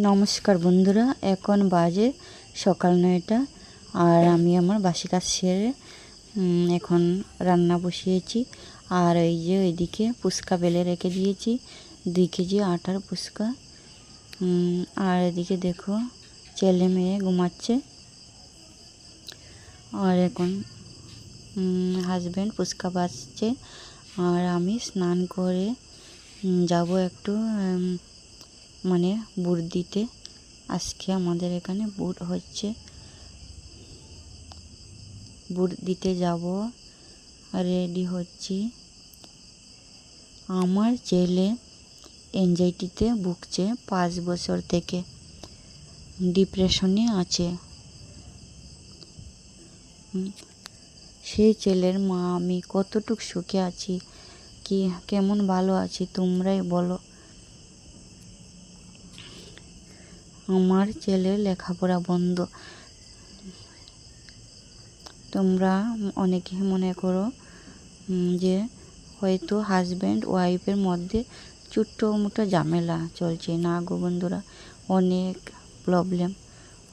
নমস্কার বন্ধুরা, এখন বাজে সকাল 9টা আর আমি আমার বাসি কাজ সেরে এখন রান্না বসিয়েছি। আর এই যে এদিকে ফুচকা বেলে রেখে দিয়েছি, 2 কেজি আটার ফুচকা। আর এদিকে দেখো ছেলে মেয়ে ঘুমাচ্ছে। আর এখন হাজব্যান্ড ফুচকা বাজছে আর আমি স্নান করে যাব একটু মানে বুট দিতে। আজকে আমাদের এখানে বুট হচ্ছে, বুট দিতে যাব। রেডি হচ্ছি। আমার ছেলে এনজাইটিতে ভুগছে 5 বছর থেকে, ডিপ্রেশনে আছে। সেই ছেলের মা আমি কতটুকু সুখে আছি, কি কেমন ভালো আছি তোমরাই বলো। আমার ছেলের লেখাপড়া বন্ধ। তোমরা অনেকে মনে করো যে হয়তো হাজব্যান্ড ওয়াইফের মধ্যে ছোট্ট মোটো ঝামেলা চলছে। না গো বন্ধুরা, অনেক প্রবলেম,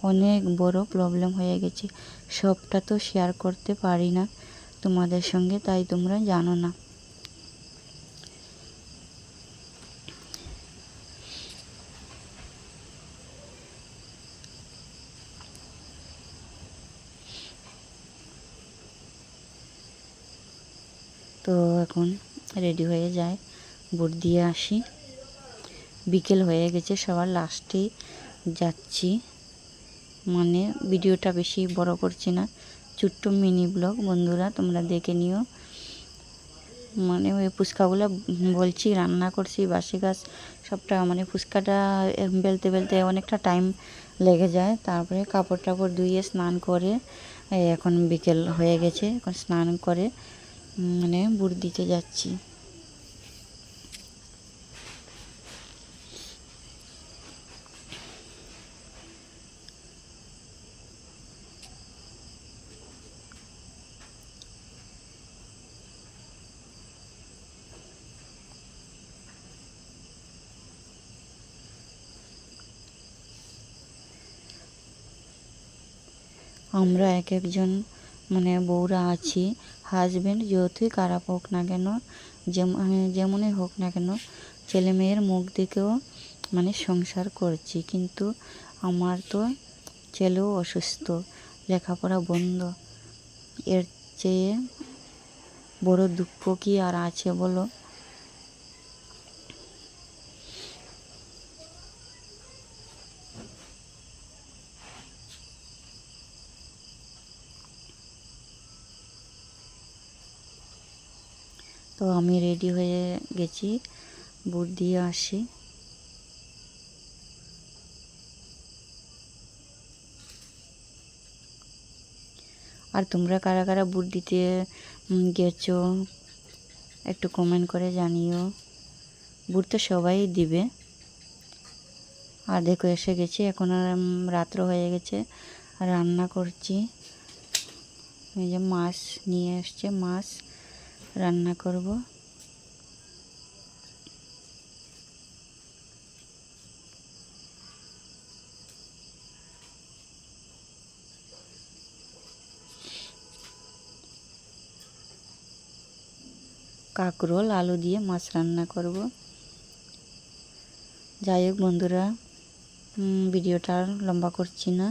অনেক বড় প্রবলেম হয়ে গেছে। সবটা তো শেয়ার করতে পারি না তোমাদের সঙ্গে, তাই তোমরা জানো না। তো এখন রেডি হয়ে যায়, বুট দিয়ে আসি। বিকেল হয়ে গেছে, সবার লাস্টে যাচ্ছি। মানে ভিডিওটা বেশি বড় করছি না, ছোট্ট মিনি ব্লগ। বন্ধুরা তোমরা দেখে নিও। মানে ওই ফুচকাগুলো বলছি রান্না করছি, বাসি গাছ সবটা। মানে ফুচকাটা বেলতে বেলতে অনেকটা টাইম লেগে যায়। তারপরে কাপড় টাপড় ধুয়ে স্নান করে এখন বিকেল হয়ে গেছে, এখন স্নান করে মানে বুট দিতে যাচ্ছি। আমরা এক একজন মানে বউরা আছি, হাজব্যান্ড যতই খারাপ হোক না কেন, যেমনই হোক না কেন, ছেলে মেয়ের মুখ দেখেও মানে সংসার করছি। কিন্তু আমার তো ছেলেও অসুস্থ, লেখাপড়া বন্ধ। এর চেয়ে বড় দুঃখ কি আর আছে বলো। তো আমি রেডি হয়ে গেছি, বুট দিয়ে আসি। আর তোমরা কারা কারা বুট দিতে গেছো একটু কমেন্ট করে জানিও। বুট তো সবাই দিবে। আর দেখো এসে গেছি, এখন আর রাত্র হয়ে গেছে, রান্না করছি। এই যে মাছ নিয়ে এসছে, মাছ রান্না করব। কাঁকরোল আলু দিয়ে মাছ রান্না করব। যাই হোক বন্ধুরা, ভিডিওটা আর লম্বা করছি না।